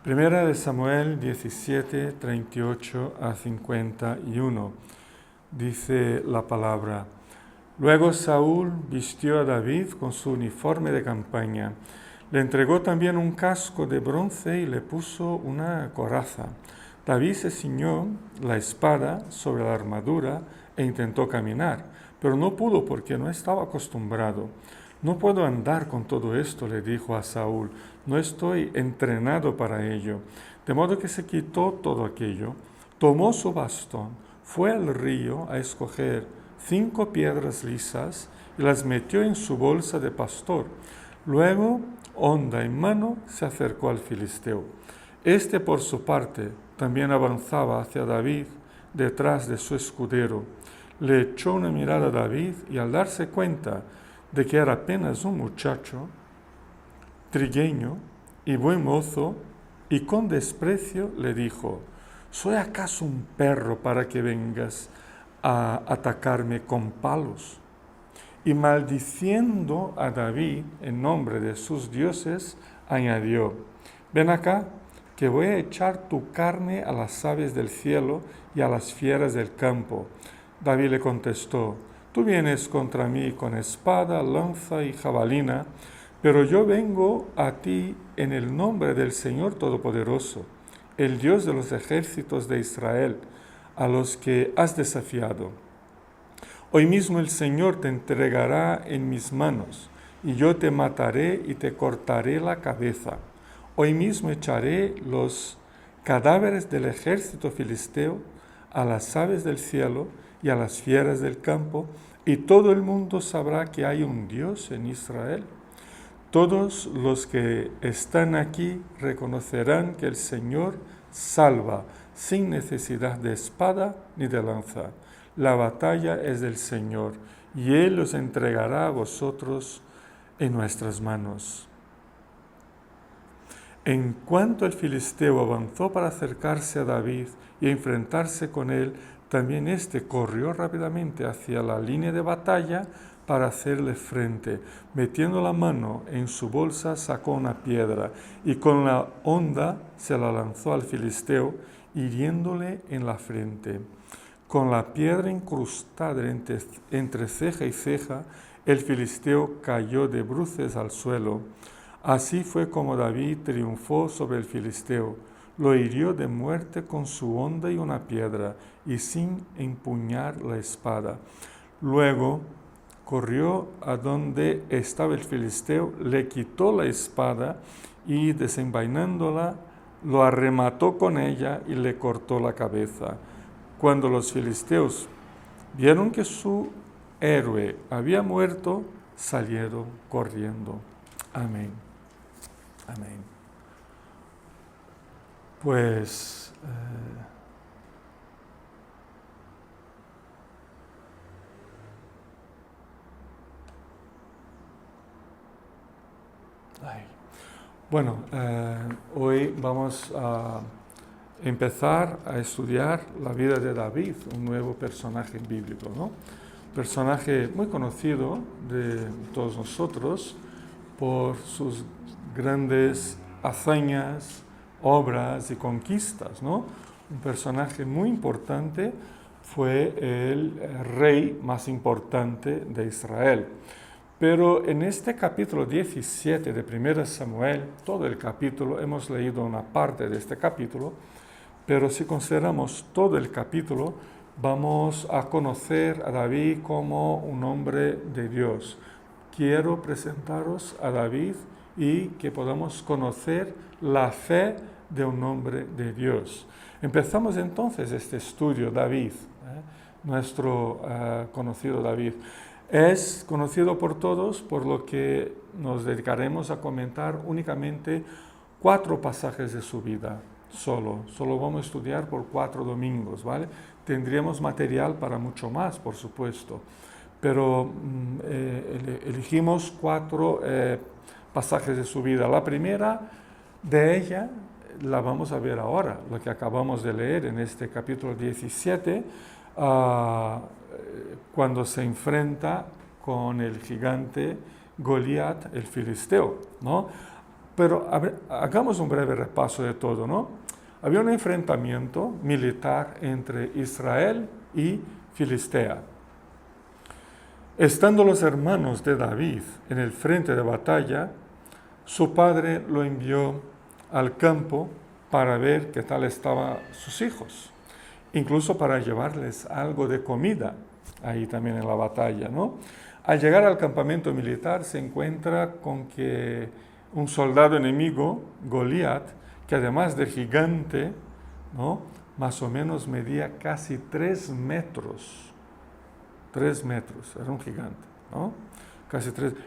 Primera de Samuel 17, 38 a 51. Dice la palabra: Luego Saúl vistió a David con su uniforme de campaña. Le entregó también un casco de bronce y le puso una coraza. David se ciñó la espada sobre la armadura e intentó caminar, pero no pudo porque no estaba acostumbrado. No puedo andar con todo esto, le dijo a Saúl, no estoy entrenado para ello. De modo que se quitó todo aquello, tomó su bastón, fue al río a escoger 5 piedras lisas y las metió en su bolsa de pastor. Luego, honda en mano, se acercó al filisteo. Este, por su parte, también avanzaba hacia David detrás de su escudero. Le echó una mirada a David y al darse cuenta de que era apenas un muchacho, trigueño y buen mozo, y con desprecio le dijo: ¿Soy acaso un perro para que vengas a atacarme con palos? Y maldiciendo a David en nombre de sus dioses, añadió: Ven acá, que voy a echar tu carne a las aves del cielo y a las fieras del campo. David le contestó: Tú vienes contra mí con espada, lanza y jabalina, pero yo vengo a ti en el nombre del Señor Todopoderoso, el Dios de los ejércitos de Israel, a los que has desafiado. Hoy mismo el Señor te entregará en mis manos, y yo te mataré y te cortaré la cabeza. Hoy mismo echaré los cadáveres del ejército filisteo a las aves del cielo y a las fieras del campo, y todo el mundo sabrá que hay un Dios en Israel. Todos los que están aquí reconocerán que el Señor salva sin necesidad de espada ni de lanza. La batalla es del Señor, y Él los entregará a vosotros en nuestras manos. En cuanto el filisteo avanzó para acercarse a David y enfrentarse con él, también éste corrió rápidamente hacia la línea de batalla para hacerle frente. Metiendo la mano en su bolsa, sacó una piedra y con la honda se la lanzó al filisteo, hiriéndole en la frente. Con la piedra incrustada entre ceja y ceja, el filisteo cayó de bruces al suelo. Así fue como David triunfó sobre el filisteo. Lo hirió de muerte con su honda y una piedra, y sin empuñar la espada. Luego corrió a donde estaba el filisteo, le quitó la espada y, desenvainándola, lo arremató con ella y le cortó la cabeza. Cuando los filisteos vieron que su héroe había muerto, salieron corriendo. Amén. Amén. Pues bueno, hoy vamos a empezar a estudiar la vida de David, un nuevo personaje bíblico, ¿no? Personaje muy conocido de todos nosotros por sus grandes hazañas, obras y conquistas, ¿no? Un personaje muy importante, fue el rey más importante de Israel. Pero en este capítulo 17 de 1 Samuel, todo el capítulo, hemos leído una parte de este capítulo, pero si consideramos todo el capítulo, vamos a conocer a David como un hombre de Dios. Quiero presentaros a David y que podamos conocer la fe de un hombre de Dios. Empezamos entonces este estudio, David, nuestro conocido David. Es conocido por todos, por lo que nos dedicaremos a comentar únicamente 4 pasajes de su vida. Solo vamos a estudiar por 4 domingos, ¿vale? Tendríamos material para mucho más, por supuesto, pero elegimos 4 pasajes de su vida. La primera de ella la vamos a ver ahora, lo que acabamos de leer en este capítulo 17, cuando se enfrenta con el gigante Goliat, el filisteo, ¿no? Pero hagamos un breve repaso de todo, ¿no? Había un enfrentamiento militar entre Israel y Filistea. Estando los hermanos de David en el frente de batalla, su padre lo envió al campo para ver qué tal estaban sus hijos, incluso para llevarles algo de comida ahí también en la batalla, ¿no? Al llegar al campamento militar se encuentra con que un soldado enemigo, Goliat, que además de gigante, ¿no?, más o menos medía casi 3 metros. 3 metros, era un gigante, ¿no?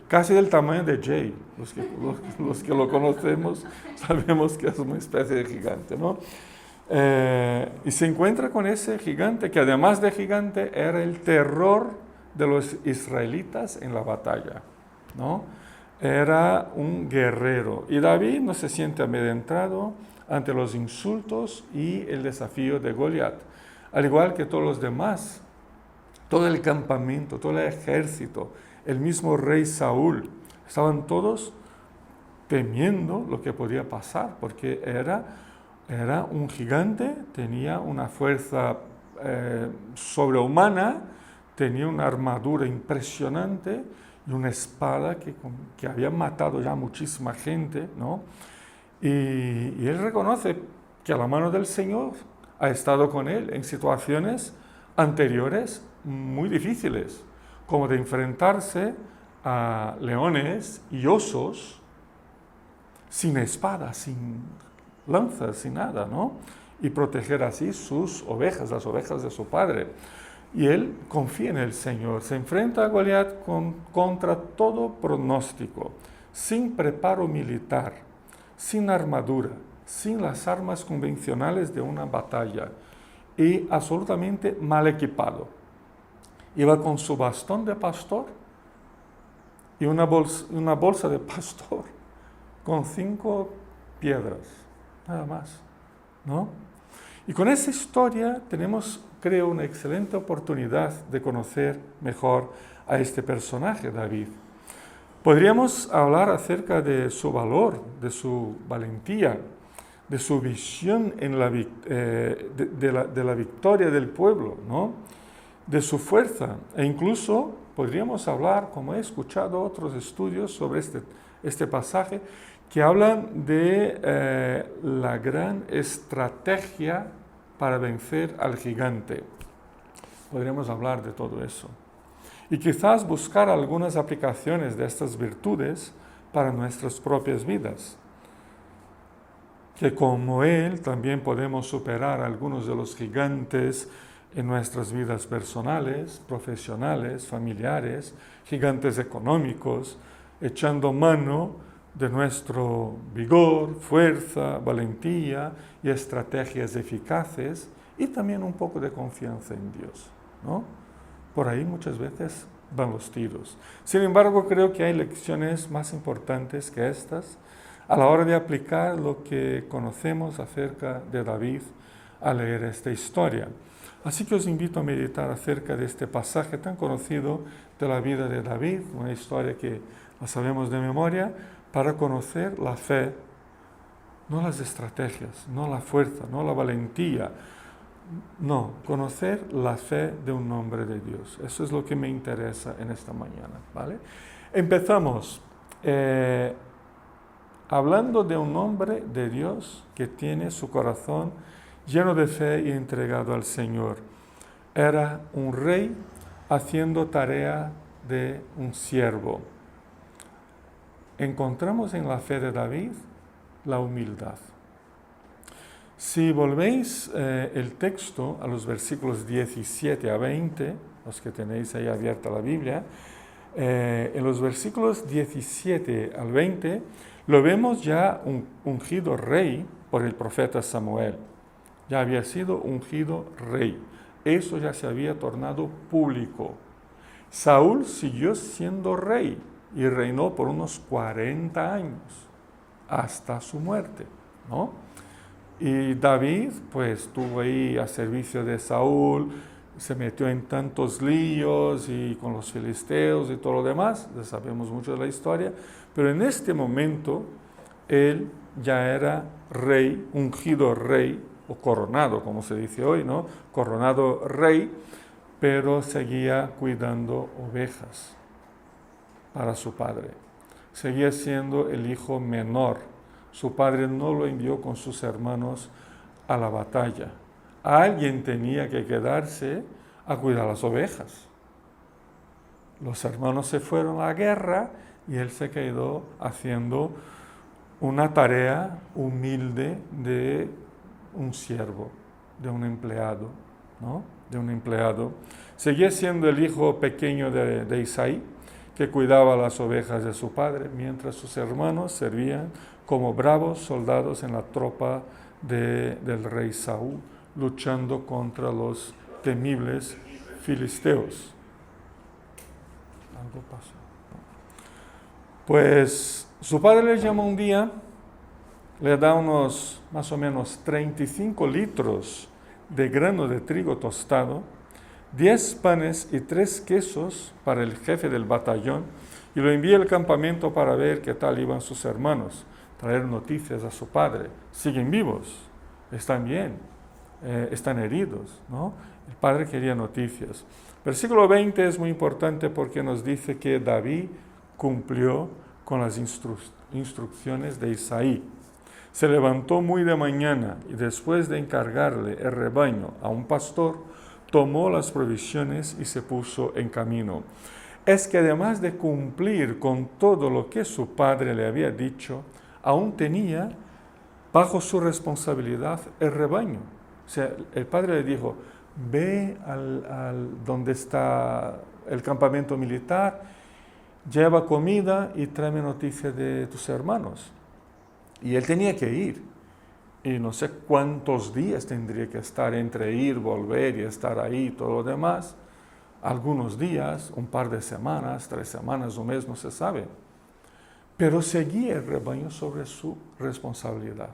Casi del tamaño de Jay. Los que lo conocemos sabemos que es una especie de gigante, ¿no? Y se encuentra con ese gigante que además de gigante era el terror de los israelitas en la batalla, ¿no? Era un guerrero. Y David no se siente amedrentado ante los insultos y el desafío de Goliat, al igual que todos los demás. Todo el campamento, todo el ejército, el mismo rey Saúl, estaban todos temiendo lo que podía pasar, porque era un gigante, tenía una fuerza sobrehumana, tenía una armadura impresionante y una espada que había matado ya muchísima gente, ¿no? Y él reconoce que la mano del Señor ha estado con él en situaciones anteriores muy difíciles, como de enfrentarse a leones y osos sin espada, sin lanzas, sin nada, ¿no? Y proteger así sus ovejas, las ovejas de su padre. Y él confía en el Señor, se enfrenta a Goliat contra todo pronóstico, sin preparo militar, sin armadura, sin las armas convencionales de una batalla y absolutamente mal equipado. Iba con su bastón de pastor y una bolsa de pastor con 5 piedras, nada más, ¿no? Y con esa historia tenemos, creo, una excelente oportunidad de conocer mejor a este personaje, David. Podríamos hablar acerca de su valor, de su valentía, de su visión en de la victoria del pueblo, ¿no?, de su fuerza, e incluso podríamos hablar, como he escuchado otros estudios sobre este pasaje, que hablan de la gran estrategia para vencer al gigante. Podríamos hablar de todo eso. Y quizás buscar algunas aplicaciones de estas virtudes para nuestras propias vidas. Que como él también podemos superar algunos de los gigantes en nuestras vidas personales, profesionales, familiares, gigantes económicos, echando mano de nuestro vigor, fuerza, valentía y estrategias eficaces y también un poco de confianza en Dios, ¿no? Por ahí muchas veces van los tiros. Sin embargo, creo que hay lecciones más importantes que estas a la hora de aplicar lo que conocemos acerca de David al leer esta historia. Así que os invito a meditar acerca de este pasaje tan conocido de la vida de David, una historia que la sabemos de memoria, para conocer la fe, no las estrategias, no la fuerza, no la valentía, no, conocer la fe de un hombre de Dios. Eso es lo que me interesa en esta mañana, ¿vale? Empezamos hablando de un hombre de Dios que tiene su corazón lleno de fe y entregado al Señor. Era un rey haciendo tarea de un siervo. Encontramos en la fe de David la humildad. Si volvéis el texto a los versículos 17 a 20, los que tenéis ahí abierta la Biblia, en los versículos 17 al 20 lo vemos ya ungido rey por el profeta Samuel. Ya había sido ungido rey. Eso ya se había tornado público. Saúl siguió siendo rey y reinó por unos 40 años, hasta su muerte, ¿no? Y David, pues, estuvo ahí a servicio de Saúl, se metió en tantos líos y con los filisteos y todo lo demás, ya sabemos mucho de la historia, pero en este momento él ya era rey, ungido rey, o coronado, como se dice hoy, ¿no? Coronado rey, pero seguía cuidando ovejas para su padre. Seguía siendo el hijo menor. Su padre no lo envió con sus hermanos a la batalla. Alguien tenía que quedarse a cuidar las ovejas. Los hermanos se fueron a la guerra y él se quedó haciendo una tarea humilde de un siervo, de un empleado, ¿no? De un empleado. Seguía siendo el hijo pequeño de Isaí, que cuidaba las ovejas de su padre, mientras sus hermanos servían como bravos soldados en la tropa del rey Saúl, luchando contra los temibles filisteos. Algo pasó. Pues su padre le llama un día, le da unos más o menos 35 litros de grano de trigo tostado, 10 panes y 3 quesos para el jefe del batallón, y lo envía al campamento para ver qué tal iban sus hermanos, traer noticias a su padre. Siguen vivos, están bien, están heridos, ¿no? El padre quería noticias. Versículo 20 es muy importante porque nos dice que David cumplió con las instrucciones de Isaí. Se levantó muy de mañana y después de encargarle el rebaño a un pastor, tomó las provisiones y se puso en camino. Es que además de cumplir con todo lo que su padre le había dicho, aún tenía bajo su responsabilidad el rebaño. O sea, el padre le dijo, ve donde está el campamento militar, lleva comida y tráeme noticias de tus hermanos. Y él tenía que ir. Y no sé cuántos días tendría que estar entre ir, volver y estar ahí y todo lo demás. Algunos días, un par de semanas, 3 semanas, un mes, no se sabe. Pero seguía el rebaño sobre su responsabilidad.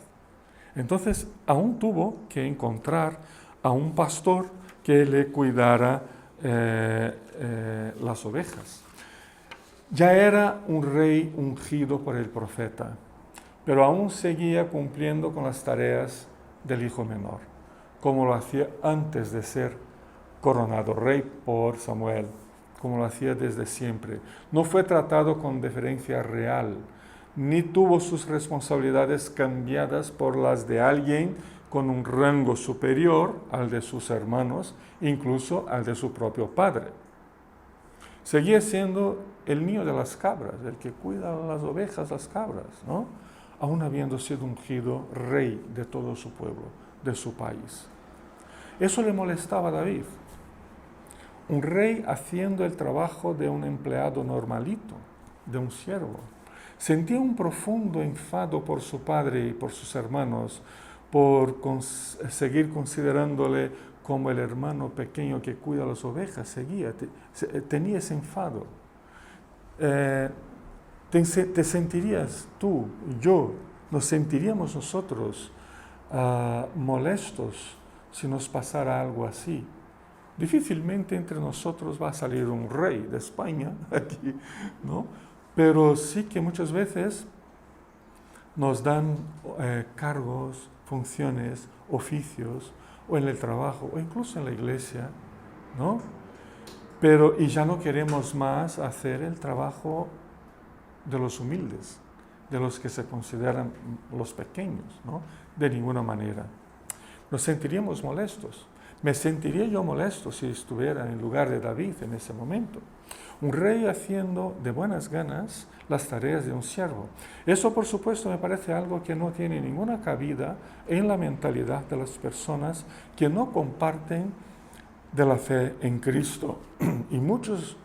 Entonces, aún tuvo que encontrar a un pastor que le cuidara las ovejas. Ya era un rey ungido por el profeta, pero aún seguía cumpliendo con las tareas del hijo menor, como lo hacía antes de ser coronado rey por Samuel, como lo hacía desde siempre. No fue tratado con deferencia real, ni tuvo sus responsabilidades cambiadas por las de alguien con un rango superior al de sus hermanos, incluso al de su propio padre. Seguía siendo el niño de las cabras, el que cuida las ovejas, las cabras, ¿no? Aún habiendo sido ungido rey de todo su pueblo, de su país. Eso le molestaba a David. Un rey haciendo el trabajo de un empleado normalito, de un siervo. Sentía un profundo enfado por su padre y por sus hermanos, por seguir considerándole como el hermano pequeño que cuida las ovejas. Tenía ese enfado. Te sentirías tú y yo, nos sentiríamos nosotros molestos si nos pasara algo así. Difícilmente entre nosotros va a salir un rey de España aquí, ¿no? Pero sí que muchas veces nos dan cargos, funciones, oficios, o en el trabajo, o incluso en la iglesia, ¿no? Y ya no queremos más hacer el trabajo de los humildes, de los que se consideran los pequeños, ¿no? De ninguna manera. Nos sentiríamos molestos. Me sentiría yo molesto si estuviera en lugar de David en ese momento. Un rey haciendo de buenas ganas las tareas de un siervo. Eso, por supuesto, me parece algo que no tiene ninguna cabida en la mentalidad de las personas que no comparten de la fe en Cristo. Y muchos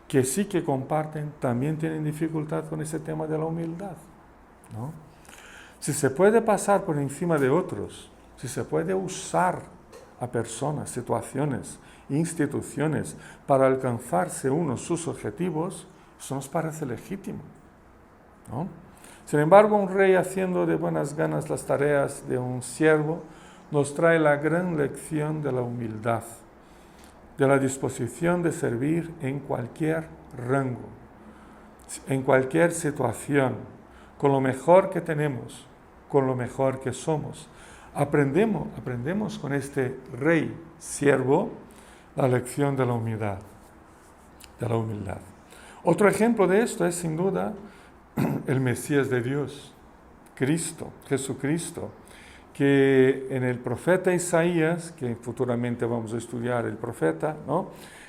que sí que comparten también tienen dificultad con ese tema de la humildad, ¿no? Si se puede pasar por encima de otros, si se puede usar a personas, situaciones, instituciones para alcanzarse unos sus objetivos, eso nos parece legítimo, ¿no? Sin embargo, un rey haciendo de buenas ganas las tareas de un siervo nos trae la gran lección de la humildad, de la disposición de servir en cualquier rango, en cualquier situación, con lo mejor que tenemos, con lo mejor que somos. Aprendemos con este rey siervo la lección de la humildad. Otro ejemplo de esto es sin duda el Mesías de Dios, Cristo, Jesucristo, que en el profeta Isaías, que futuramente vamos a estudiar el profeta, ¿no?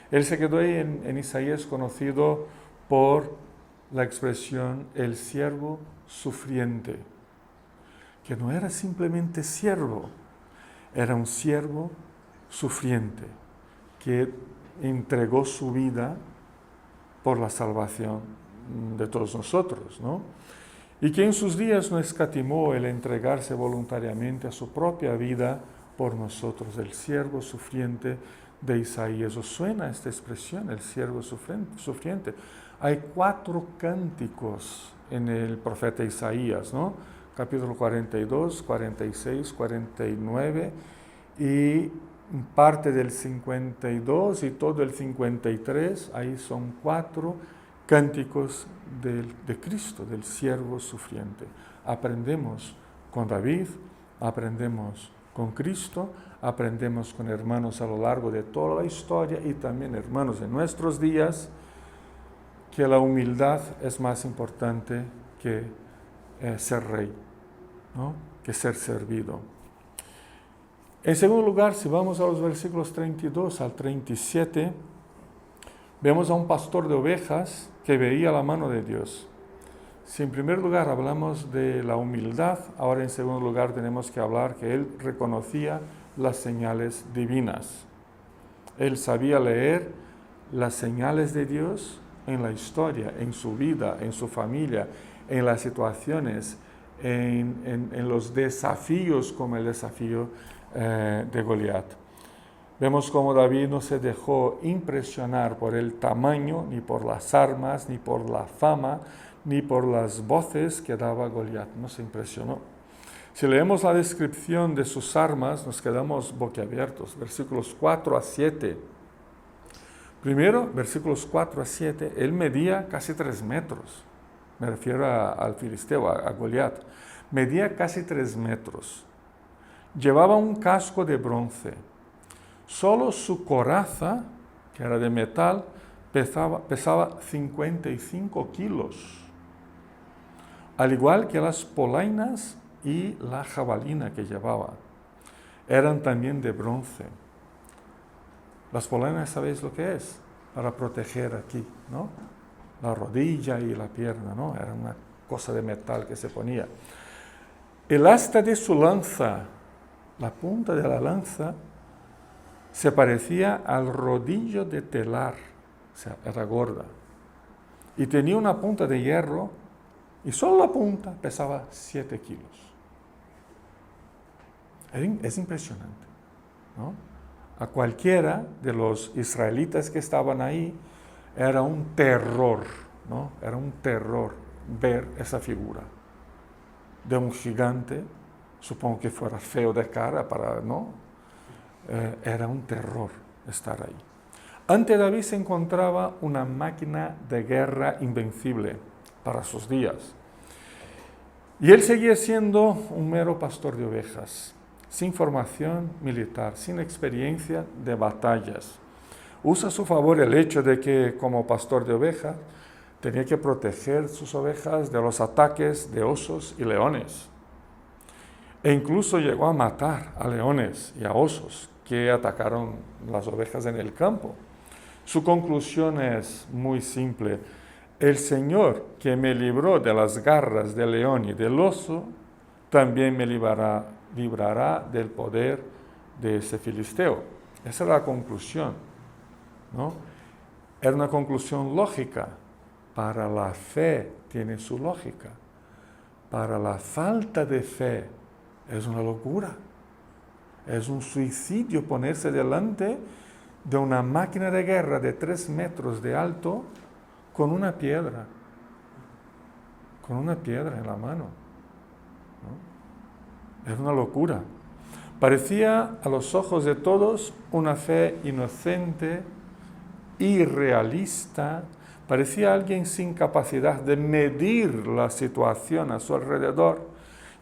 Él se quedó ahí en Isaías conocido por la expresión el siervo sufriente, que no era simplemente siervo, era un siervo sufriente, que entregó su vida por la salvación de todos nosotros, ¿no? Y que en sus días no escatimó el entregarse voluntariamente a su propia vida por nosotros, el siervo sufriente de Isaías. ¿Os suena esta expresión, el siervo sufriente? Hay 4 cánticos en el profeta Isaías, ¿no? Capítulo 42, 46, 49 y parte del 52 y todo el 53, ahí son 4 cánticos de Cristo, del siervo sufriente. Aprendemos con David, aprendemos con Cristo, aprendemos con hermanos a lo largo de toda la historia y también hermanos en nuestros días, que la humildad es más importante que ser rey, ¿no? Que ser servido. En segundo lugar, si vamos a los versículos 32 al 37, vemos a un pastor de ovejas que veía la mano de Dios. Si en primer lugar hablamos de la humildad, ahora en segundo lugar tenemos que hablar que él reconocía las señales divinas. Él sabía leer las señales de Dios en la historia, en su vida, en su familia, en las situaciones, en los desafíos como el desafío de Goliat. Vemos cómo David no se dejó impresionar por el tamaño, ni por las armas, ni por la fama, ni por las voces que daba Goliat. No se impresionó. Si leemos la descripción de sus armas, nos quedamos boquiabiertos. Versículos 4 a 7. Primero, versículos 4 a 7, él medía casi 3 metros. Me refiero al filisteo, a Goliat. Medía casi 3 metros. Llevaba un casco de bronce. Solo su coraza, que era de metal, pesaba 55 kilos. Al igual que las polainas y la jabalina que llevaba. Eran también de bronce. Las polainas, ¿sabéis lo que es? Para proteger aquí, ¿no? La rodilla y la pierna, ¿no? Era una cosa de metal que se ponía. El asta de su lanza, la punta de la lanza, se parecía al rodillo de telar, o sea, era gorda. Y tenía una punta de hierro, y solo la punta pesaba 7 kilos. Es impresionante, ¿no? A cualquiera de los israelitas que estaban ahí, era un terror, ¿no? Era un terror ver esa figura de un gigante, supongo que fuera feo de cara, ¿no? Era un terror estar ahí. Ante David se encontraba una máquina de guerra invencible para sus días. Y él seguía siendo un mero pastor de ovejas, sin formación militar, sin experiencia de batallas. Usa a su favor el hecho de que como pastor de ovejas tenía que proteger sus ovejas de los ataques de osos y leones. E incluso llegó a matar a leones y a osos que atacaron las ovejas en el campo. Su conclusión es muy simple. El Señor que me libró de las garras del león y del oso, también me librará del poder de ese filisteo. Esa es la conclusión, ¿no? Era una conclusión lógica. Para la fe tiene su lógica. Para la falta de fe es una locura. Es un suicidio ponerse delante de una máquina de guerra de 3 metros de alto con una piedra en la mano, ¿no? Es una locura. Parecía a los ojos de todos una fe inocente, irrealista, Parecía alguien sin capacidad de medir la situación a su alrededor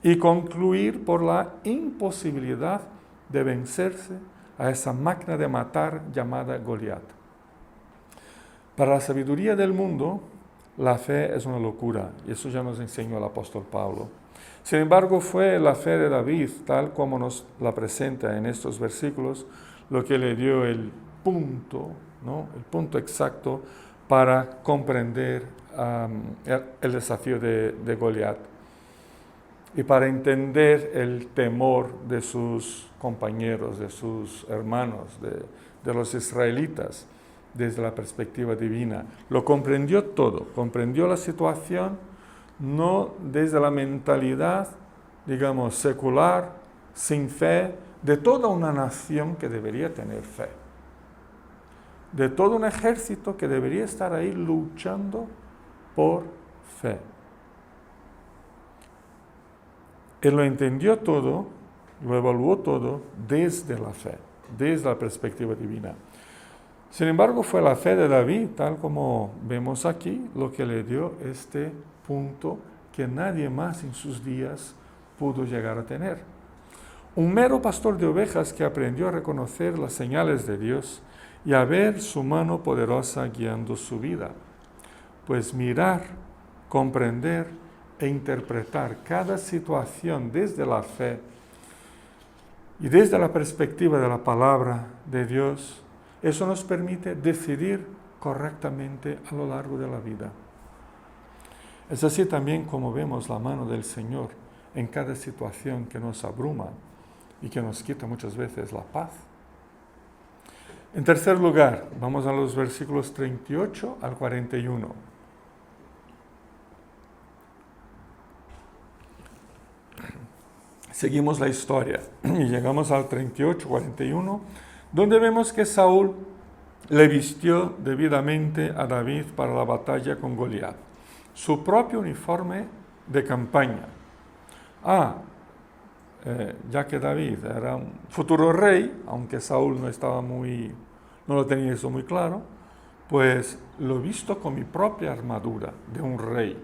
y concluir por la imposibilidad de vencerse a esa máquina de matar llamada Goliat. Para la sabiduría del mundo, la fe es una locura, y eso ya nos enseñó el apóstol Pablo. Sin embargo, fue la fe de David, tal como nos la presenta en estos versículos, lo que le dio el punto, ¿no? El punto exacto para comprender el desafío de Goliat y para entender el temor de sus compañeros, de sus hermanos, de los israelitas, desde la perspectiva divina. Lo comprendió todo, comprendió la situación, no desde la mentalidad, digamos, secular, sin fe, de toda una nación que debería tener fe, de todo un ejército que debería estar ahí luchando por fe. Él lo entendió todo, lo evaluó todo desde la fe, desde la perspectiva divina. Sin embargo, fue la fe de David, tal como vemos aquí, lo que le dio este punto que nadie más en sus días pudo llegar a tener. Un mero pastor de ovejas que aprendió a reconocer las señales de Dios y a ver su mano poderosa guiando su vida. Pues mirar, comprender e interpretar cada situación desde la fe y desde la perspectiva de la palabra de Dios, eso nos permite decidir correctamente a lo largo de la vida. Es así también como vemos la mano del Señor en cada situación que nos abruma y que nos quita muchas veces la paz. En tercer lugar, vamos a los versículos 38 al 41. Seguimos la historia y llegamos al 38-41, donde vemos que Saúl le vistió debidamente a David para la batalla con Goliat, su propio uniforme de campaña. Ya que David era un futuro rey, aunque Saúl no lo tenía eso muy claro, pues lo visto con mi propia armadura de un rey.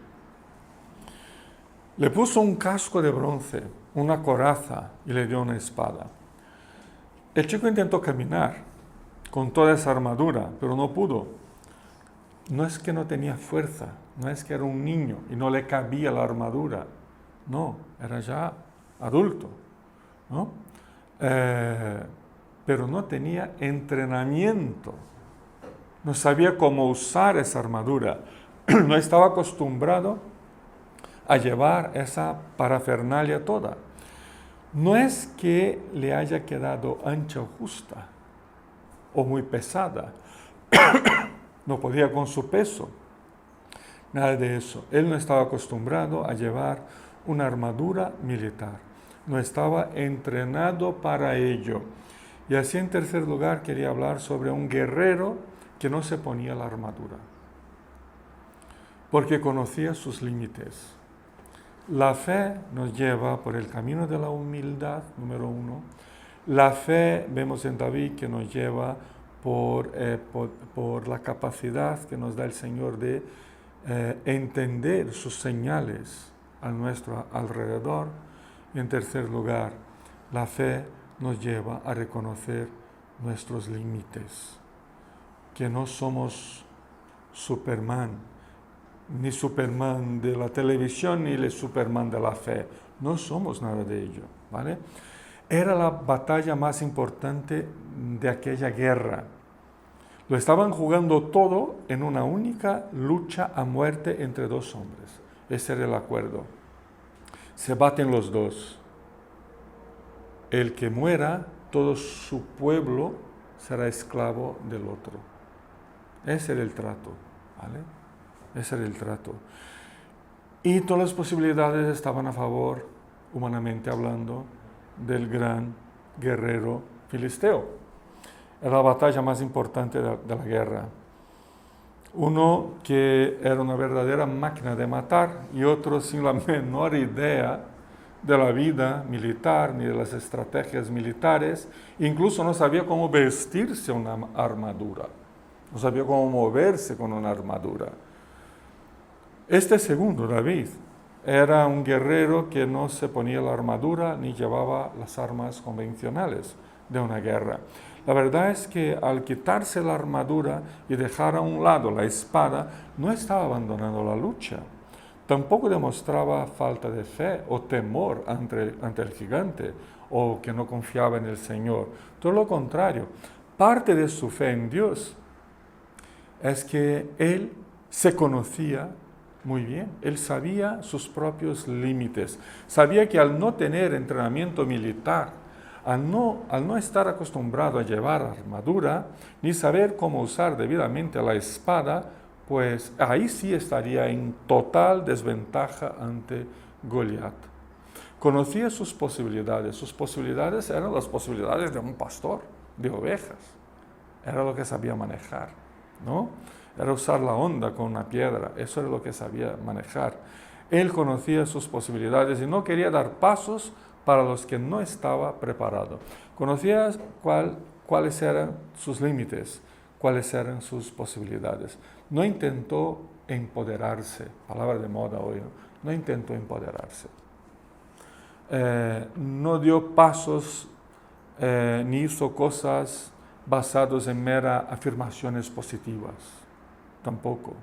Le puso un casco de bronce, una coraza y le dio una espada. El chico intentó caminar con toda esa armadura, pero no pudo. No es que no tenía fuerza, no es que era un niño y no le cabía la armadura. No, era ya adulto, ¿no? Pero no tenía entrenamiento. No sabía cómo usar esa armadura. No estaba acostumbrado a llevar esa parafernalia toda. No es que le haya quedado ancha o justa o muy pesada. No podía con su peso. Nada de eso. Él no estaba acostumbrado a llevar una armadura militar. No estaba entrenado para ello. Y así, en tercer lugar, quería hablar sobre un guerrero que no se ponía la armadura, porque conocía sus límites. La fe nos lleva por el camino de la humildad, número uno. La fe, vemos en David, que nos lleva por la capacidad que nos da el Señor de entender sus señales a nuestro alrededor. Y en tercer lugar, la fe nos lleva a reconocer nuestros límites, que no somos Superman, ni Superman de la televisión, ni el Superman de la fe. No somos nada de ello, ¿vale? Era la batalla más importante de aquella guerra. Lo estaban jugando todo en una única lucha a muerte entre dos hombres. Ese era el acuerdo. Se baten los dos. El que muera, todo su pueblo será esclavo del otro. Ese era el trato, ¿vale? Ese era el trato. Y todas las posibilidades estaban a favor, humanamente hablando, del gran guerrero filisteo. Era la batalla más importante de la guerra. Uno que era una verdadera máquina de matar y otro sin la menor idea de la vida militar ni de las estrategias militares. Incluso no sabía cómo vestirse una armadura. no sabía cómo moverse con una armadura. Este segundo, David, era un guerrero que no se ponía la armadura ni llevaba las armas convencionales de una guerra. La verdad es que al quitarse la armadura y dejar a un lado la espada, no estaba abandonando la lucha. Tampoco demostraba falta de fe o temor ante el gigante o que no confiaba en el Señor. Todo lo contrario, parte de su fe en Dios es que él se conocía muy bien, él sabía sus propios límites, sabía que al no tener entrenamiento militar, al no estar acostumbrado a llevar armadura, ni saber cómo usar debidamente la espada, pues ahí sí estaría en total desventaja ante Goliat. Conocía sus posibilidades eran las posibilidades de un pastor de ovejas, era lo que sabía manejar, ¿no? Era usar la honda con una piedra, eso era lo que sabía manejar. Él conocía sus posibilidades y no quería dar pasos para los que no estaba preparado. Conocía cuáles eran sus límites, cuáles eran sus posibilidades. No intentó empoderarse, palabra de moda hoy, no intentó empoderarse. No dio pasos ni hizo cosas basadas en mera afirmaciones positivas, tampoco.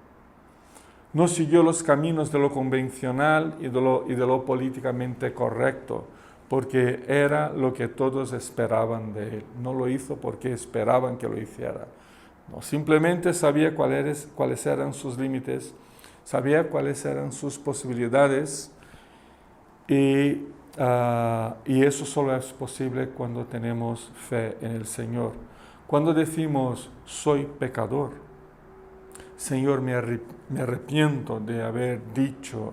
No siguió los caminos de lo convencional y de lo políticamente correcto, porque era lo que todos esperaban de él. No lo hizo porque esperaban que lo hiciera. No, simplemente sabía cuáles eran sus límites, sabía cuáles eran sus posibilidades y eso solo es posible cuando tenemos fe en el Señor. Cuando decimos, soy pecador, Señor, me arrepiento de haber dicho,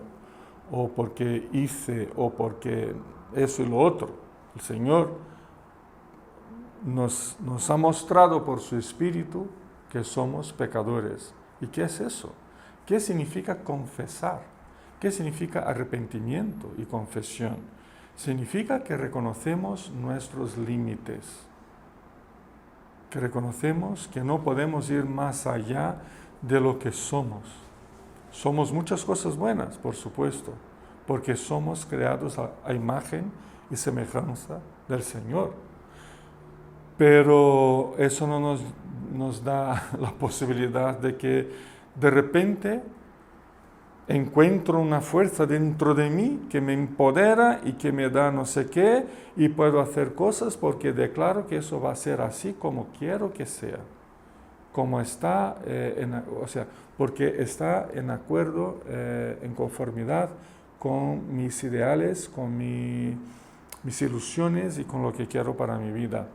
o porque hice, o porque eso y lo otro. El Señor nos ha mostrado por su Espíritu que somos pecadores. ¿Y qué es eso? ¿Qué significa confesar? ¿Qué significa arrepentimiento y confesión? Significa que reconocemos nuestros límites, que reconocemos que no podemos ir más allá de lo que somos. Somos muchas cosas buenas, por supuesto, porque somos creados a imagen y semejanza del Señor. Pero eso no nos da la posibilidad de que de repente encuentro una fuerza dentro de mí que me empodera y que me da no sé qué y puedo hacer cosas porque declaro que eso va a ser así como quiero que sea, como está, porque está en acuerdo, en conformidad con mis ideales, con mis ilusiones y con lo que quiero para mi vida.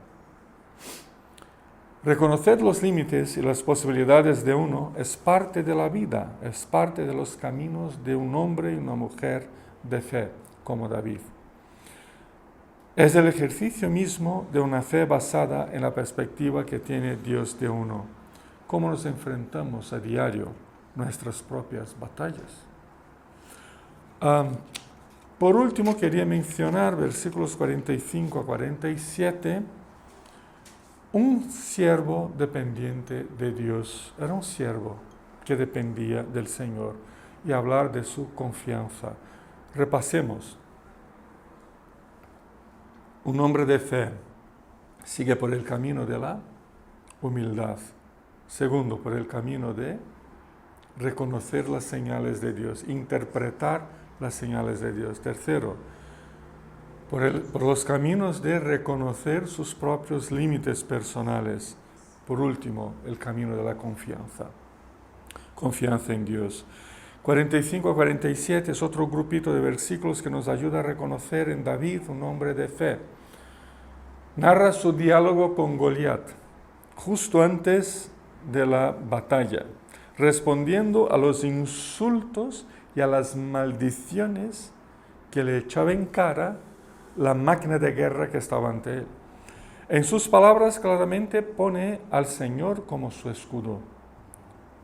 Reconocer los límites y las posibilidades de uno es parte de la vida, es parte de los caminos de un hombre y una mujer de fe, como David. Es el ejercicio mismo de una fe basada en la perspectiva que tiene Dios de uno. ¿Cómo nos enfrentamos a diario nuestras propias batallas? Por último, quería mencionar versículos 45 a 47. Un siervo dependiente de Dios, era un siervo que dependía del Señor, y hablar de su confianza. Repasemos. Un hombre de fe sigue por el camino de la humildad. Segundo, por el camino de reconocer las señales de Dios, interpretar las señales de Dios. Tercero, por los caminos de reconocer sus propios límites personales. Por último, el camino de la confianza en Dios. 45 a 47 es otro grupito de versículos que nos ayuda a reconocer en David un hombre de fe. Narra su diálogo con Goliat, justo antes de la batalla, respondiendo a los insultos y a las maldiciones que le echaba en cara la máquina de guerra que estaba ante él. En sus palabras claramente pone al Señor como su escudo,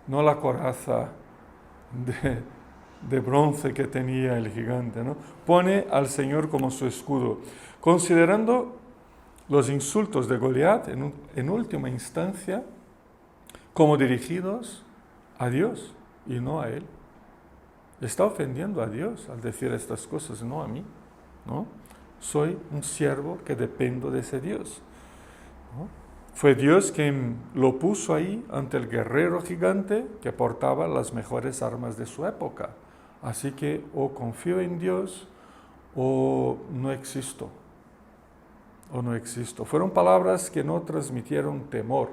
no la coraza de bronce que tenía el gigante, ¿no? Pone al Señor como su escudo, considerando los insultos de Goliat en última instancia como dirigidos a Dios y no a Él. Está ofendiendo a Dios al decir estas cosas, no a mí, ¿no? Soy un siervo que dependo de ese Dios, ¿no? Fue Dios quien lo puso ahí ante el guerrero gigante que portaba las mejores armas de su época. Así que o confío en Dios o no existo. O no existo. Fueron palabras que no transmitieron temor,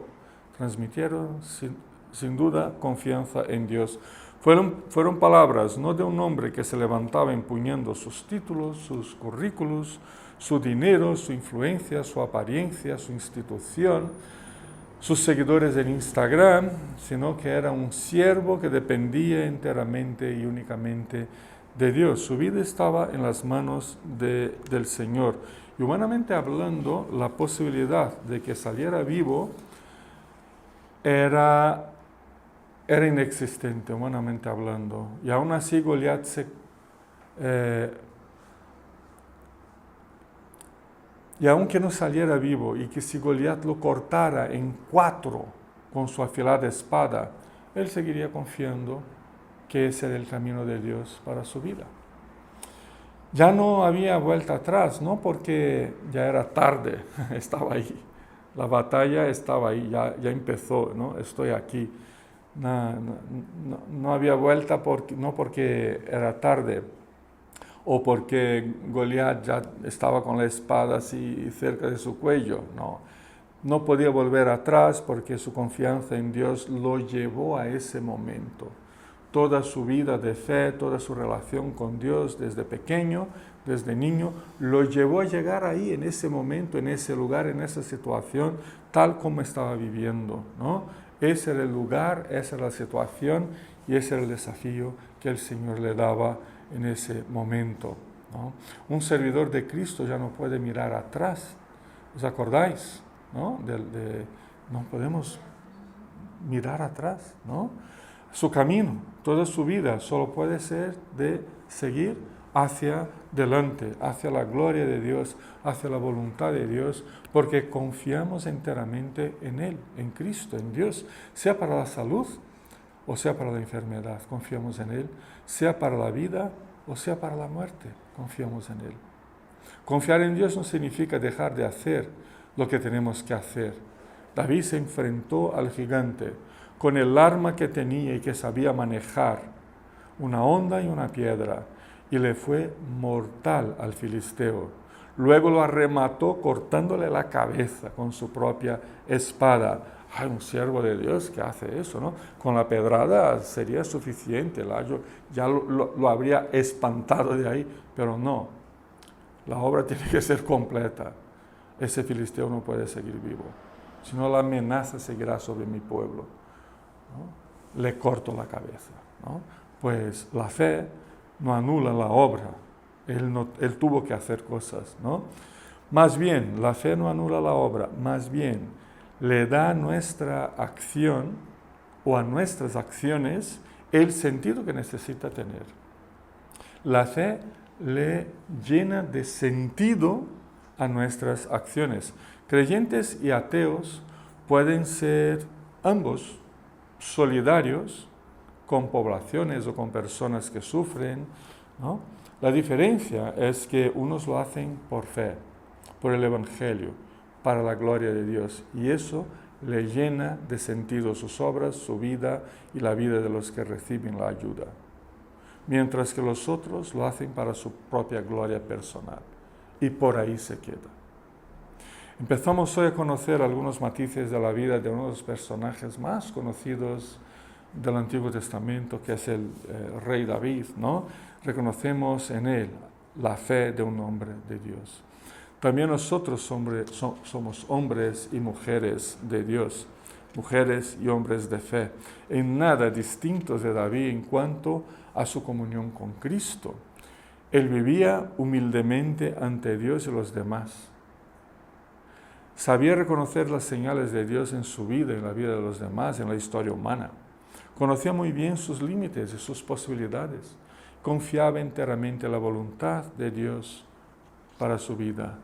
transmitieron sin duda confianza en Dios. Fueron palabras no de un hombre que se levantaba empuñando sus títulos, sus currículos, su dinero, su influencia, su apariencia, su institución, sus seguidores en Instagram, sino que era un siervo que dependía enteramente y únicamente de Dios. Su vida estaba en las manos del Señor. Y humanamente hablando, la posibilidad de que saliera vivo era inexistente, humanamente hablando. Y aún así Goliat y aunque no saliera vivo, y que si Goliat lo cortara en 4 con su afilada espada, él seguiría confiando que ese era el camino de Dios para su vida. Ya no había vuelta atrás, no porque ya era tarde, estaba ahí. La batalla estaba ahí, ya empezó, ¿no? Estoy aquí. No había vuelta no porque era tarde o porque Goliat ya estaba con la espada así cerca de su cuello. No podía volver atrás porque su confianza en Dios lo llevó a ese momento. Toda su vida de fe, toda su relación con Dios desde pequeño, desde niño, lo llevó a llegar ahí, en ese momento, en ese lugar, en esa situación, tal como estaba viviendo, ¿no? Ese era el lugar, esa era la situación y ese era el desafío que el Señor le daba en ese momento, ¿no? Un servidor de Cristo ya no puede mirar atrás. ¿Os acordáis? ¿No? No podemos mirar atrás, ¿no? Su camino, toda su vida, solo puede ser de seguir hacia delante, hacia la gloria de Dios, hacia la voluntad de Dios, porque confiamos enteramente en Él, en Cristo, en Dios, sea para la salud o sea para la enfermedad, confiamos en Él, sea para la vida o sea para la muerte, confiamos en Él. Confiar en Dios no significa dejar de hacer lo que tenemos que hacer. David se enfrentó al gigante con el arma que tenía y que sabía manejar, una honda y una piedra, y le fue mortal al filisteo. Luego lo arremató cortándole la cabeza con su propia espada. Hay un siervo de Dios que hace eso, ¿no? Con la pedrada sería suficiente, ya lo habría espantado de ahí, pero no. La obra tiene que ser completa. Ese filisteo no puede seguir vivo, sino la amenaza seguirá sobre mi pueblo, ¿no? Le corto la cabeza, ¿no? Pues la fe no anula la obra. Él tuvo que hacer cosas, ¿no? Más bien, la fe no anula la obra, más bien le da a nuestra acción o a nuestras acciones el sentido que necesita tener. La fe le llena de sentido a nuestras acciones. Creyentes y ateos pueden ser ambos solidarios con poblaciones o con personas que sufren, ¿no? La diferencia es que unos lo hacen por fe, por el Evangelio, para la gloria de Dios, y eso le llena de sentido sus obras, su vida y la vida de los que reciben la ayuda. Mientras que los otros lo hacen para su propia gloria personal, y por ahí se queda. Empezamos hoy a conocer algunos matices de la vida de uno de los personajes más conocidos del Antiguo Testamento, que es el rey David, ¿no? Reconocemos en él la fe de un hombre de Dios. También nosotros somos hombres y mujeres de Dios, mujeres y hombres de fe, en nada distintos de David en cuanto a su comunión con Cristo. Él vivía humildemente ante Dios y los demás. Sabía reconocer las señales de Dios en su vida, en la vida de los demás, en la historia humana. Conocía muy bien sus límites y sus posibilidades. Confiaba enteramente en la voluntad de Dios para su vida.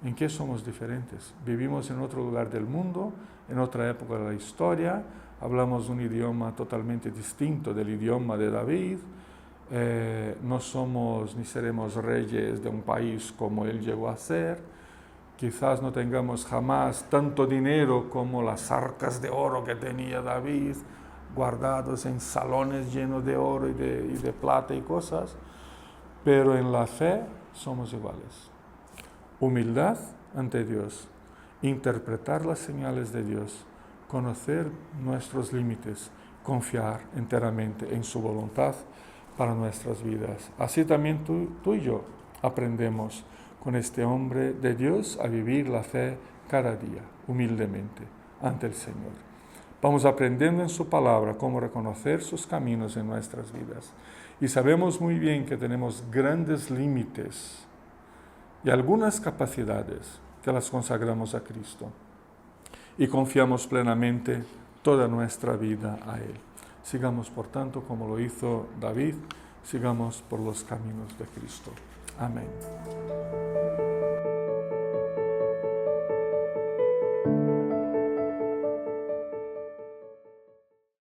¿En qué somos diferentes? Vivimos en otro lugar del mundo, en otra época de la historia, hablamos un idioma totalmente distinto del idioma de David. No somos ni seremos reyes de un país como él llegó a ser. Quizás no tengamos jamás tanto dinero como las arcas de oro que tenía David, guardados en salones llenos de oro y de plata y cosas, pero en la fe somos iguales. Humildad ante Dios, interpretar las señales de Dios, conocer nuestros límites, confiar enteramente en su voluntad para nuestras vidas. Así también tú y yo aprendemos con este hombre de Dios a vivir la fe cada día, humildemente, ante el Señor. Vamos aprendiendo en su palabra cómo reconocer sus caminos en nuestras vidas. Y sabemos muy bien que tenemos grandes límites y algunas capacidades que las consagramos a Cristo. Y confiamos plenamente toda nuestra vida a Él. Sigamos, por tanto, como lo hizo David, sigamos por los caminos de Cristo. Amén.